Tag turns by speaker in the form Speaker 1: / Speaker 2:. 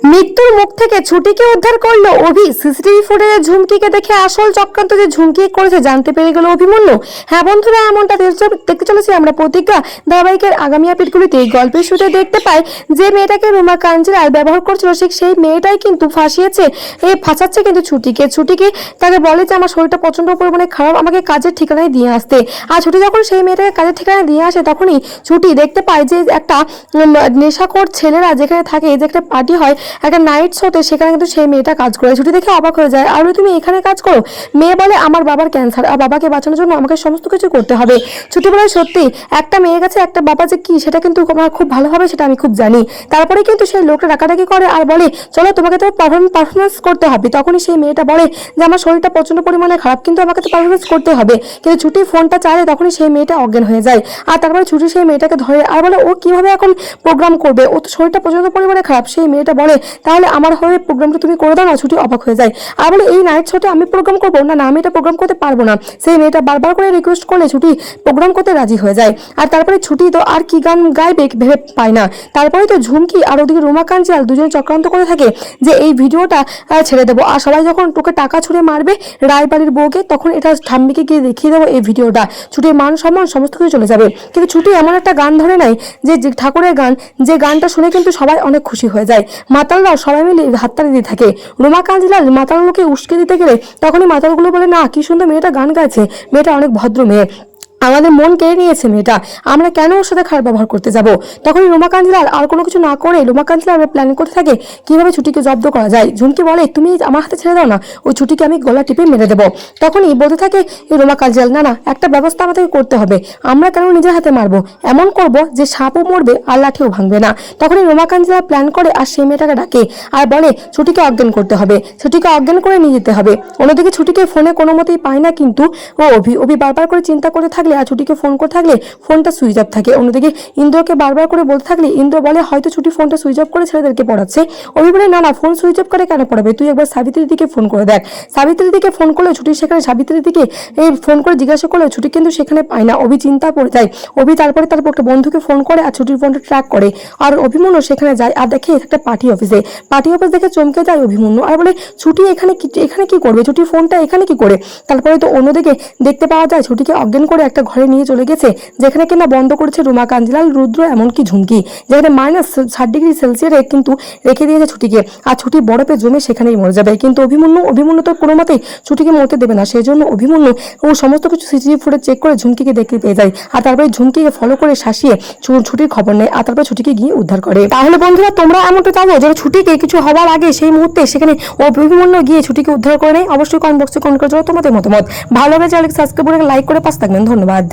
Speaker 1: মৃত্যুর মুখ থেকে ছুটিকে উদ্ধার করলো অভি। সিসিটিভি ফুটেজে ঝুমকিকে দেখে আসল চক্রান্ত যে ঝুমকি করেছে জানতে পেরে গেল অভিমন্যু। হ্যাঁ বন্ধুরা, এমনটা দেখতে চলেছি আমরা প্রতিজ্ঞা ধারাবাহিকের আগামী আপডেটগুলিতে। গল্পের শুরুতে দেখতে পাই যে মেয়েটাকে রুমা কাঞ্জিলাল ব্যবহার করছিল সেই মেয়েটাই কিন্তু ফাঁসিয়েছে, ফাঁসাচ্ছে কিন্তু ছুটিকে তাকে বলে যে আমার শরীরটা প্রচন্ড পরিমাণে খারাপ, আমাকে কাজের ঠিকানায় দিয়ে আসতে। আর ছুটি যখন সেই মেয়েটাকে কাজের ঠিকানায় দিয়ে আসে তখনই ছুটি দেখতে পায় যে একটা নেশাখোর ছেলেরা যেখানে থাকে, যেখানে পার্টি হয় একটা নাইট শোতে, সেখানে কিন্তু সেই মেয়েটা কাজ করে। ছুটি দেখে অবাক হয়ে যায়, আর তুমি এখানে কাজ করো? মেয়ে বলে আমার বাবার ক্যান্সার, আর বাবাকে বাঁচানোর জন্য আমাকে সমস্ত কিছু করতে হবে। ছুটি বলে সত্যি একটা মেয়ের কাছে একটা বাবা যে কি সেটা কিন্তু আমার খুব ভালোভাবে সেটা আমি খুব জানি। তারপরে কিন্তু সেই লোকটা ডাকাডাকি করে আর বলে চলো তোমাকে তো পারফরমেন্স করতে হবে। তখনই সেই মেয়েটা বলে যে আমার শরীরটা প্রচন্ড পরিমাণে খারাপ, কিন্তু আমাকে তো পারফরমেন্স করতে হবে। কিন্তু ছুটি ফোনটা চাইলে তখনই সেই মেয়েটা অজ্ঞান হয়ে যায়। আর তারপরে ছুটি সেই মেয়েটাকে ধরে আর বলে ও কিভাবে এখন প্রোগ্রাম করবে, ও তো শরীরটা প্রচন্ড পরিমাণে খারাপ। সেই মেয়েটা বলে তাহলে আমার হয়ে প্রোগ্রামটা তুমি করে দাও না। ছুটি অবাক হয়ে যায় আর বলে এই নাইট শোতে আমি প্রোগ্রাম করবো না, আমি এটা প্রোগ্রাম করতে পারবো না। সেই মেয়েটা বারবার করে রিকোয়েস্ট করলে ছুটি প্রোগ্রাম করতে রাজি হয়ে যায়। আর তারপরে ছুটি তো আর কি গান গাইবে ভেবে পায় না। তারপরে তো ঝুমকি আর ওদিকে রুমা কাঞ্জিলাল দুজন চক্রান্ত করে থাকে যে এই ভিডিওটা ছেড়ে দেবো, আর সবাই যখন তোকে টাকা ছুঁড়ে মারবে রায়বাড়ির বউকে, তখন এটা ঠাম্মিকে গিয়ে দেখিয়ে দেবো এই ভিডিওটা, ছুটির মান সম্মান সমস্ত কিছু চলে যাবে। কিন্তু ছুটি এমন একটা গান ধরে নেয় যে ঠাকুরের গান, যে গানটা শুনে কিন্তু সবাই অনেক খুশি হয়ে যায়। মাতালরাও সবাই মিলে হাততালি দিয়ে থাকে। রুমা কাঞ্জিলাল মাতালগুলোকে উস্কে দিতে গেলে তখনই মাতালগুলো বলে না কি সুন্দর মেয়েটা গান গাইছে, মেয়েটা অনেক ভদ্র মেয়ে, আমাদের মন কেড়ে নিয়েছে মেয়েটা, আমরা কেন ওর সাথে খারাপ ব্যবহার করতে যাব। তখনই রুমা কাঞ্জিলাল আর কোনো কিছু না করে রুমা কাঞ্জিলাল প্ল্যানিং করতে থাকে কিভাবে ছুটিকে জব্দ করা যায়। ঝুমকি বলে তুমি আমার হাতে ছেড়ে দাও না, ওই ছুটিকে আমি গলা টিপে মেরে দেবো। তখনই বলতে থাকে রুমা কাঞ্জিলাল না একটা ব্যবস্থা আমাদেরকে করতে হবে, আমরা কেন নিজের হাতে মারবো, এমন করব যে সাপও মরবে আর লাঠিও ভাঙবে না। তখনই রুমা কাঞ্জিলাল প্ল্যান করে আর সেই মেয়েটাকে ডাকে আর বলে ছুটিকে অজ্ঞান করতে হবে, ছুটিকে অজ্ঞান করে নিয়ে যেতে হবে। অন্যদিকে ছুটিকে ফোনে কোনো মতেই পায় না, কিন্তু ও অভি বারবার করে চিন্তা করে থাকলে আর ছুটিকে ফোন করে থাকলে ফোনটা সুইচ অফ থাকে। অন্যদিকে ইন্দ্রকে বারবার করে বলতে থাকলে ইন্দ্র বলে হয়তো ছুটি ফোনটা সুইচ অফ করে ছেলেদেরকে পড়াচ্ছে। অভি বলে না ফোন সুইচ অফ করে কেন পড়াবে, তুই একবার সাবিত্রীর দিকে ফোন করে দেখ। সাবিত্রীর দিকে ফোন করলে ছুটি সেখানে সাবিত্রীর দিকে এই ফোন করে জিজ্ঞাসা করলে ছুটি কিন্তু সেখানে পায় না। অভি চিন্তা পড়ে যায়। অভি তারপরে তার একটা বন্ধুকে ফোন করে আর ছুটির ফোনটা ট্র্যাক করে, আর অভিমন্যু সেখানে যায় আর দেখে একটা পার্টি অফিস দেখে চমকে যায় অভিমন্যু আর বলে ছুটি এখানে কি করবে, ছুটির ফোনটা এখানে কি করে। তারপরে তো অন্যদিকে দেখতে পাওয়া যায় ছুটিকে অজ্ঞান করে একটা ঘরে নিয়ে চলে গেছে, যেখানে কিনা বন্ধ করেছে রুমা কাঞ্জিলাল, রুদ্র এমনকি ঝুমকি, যেখানে -60°C কিন্তু রেখে দিয়েছে ছুটিকে। আর ছুটি বরফে জমে সেখানেই মরে যাবে। কিন্তু অভিমন্যু তো কোনো মতেই ছুটিকে মরতে দেবে না। সেই জন্য অভিমন্যু ও সমস্ত কিছু সিসিটিভি ফুটেজ চেক করে ঝুমকিকে দেখতে পেয়ে যায়, আর তারপরে ঝুমকিকে ফলো করে শাসিয়ে ছুটির খবর নেয়, আর তারপরে ছুটিকে গিয়ে উদ্ধার করে। তাহলে বন্ধুরা তোমরা এমনটা চাও যে ছুটিকে কিছু হওয়ার আগে সেই মুহূর্তে সেখানে অভিমন্যু গিয়ে ছুটিকে উদ্ধার করে নেয়? অবশ্যই কমেন্ট বক্সে কমেন্ট করে তোমাদের মতামত। ভালো লাগে চ্যানেলকে সাবস্ক্রাইব করে লাইক করে পাশে থাকবেন। ধন্যবাদ।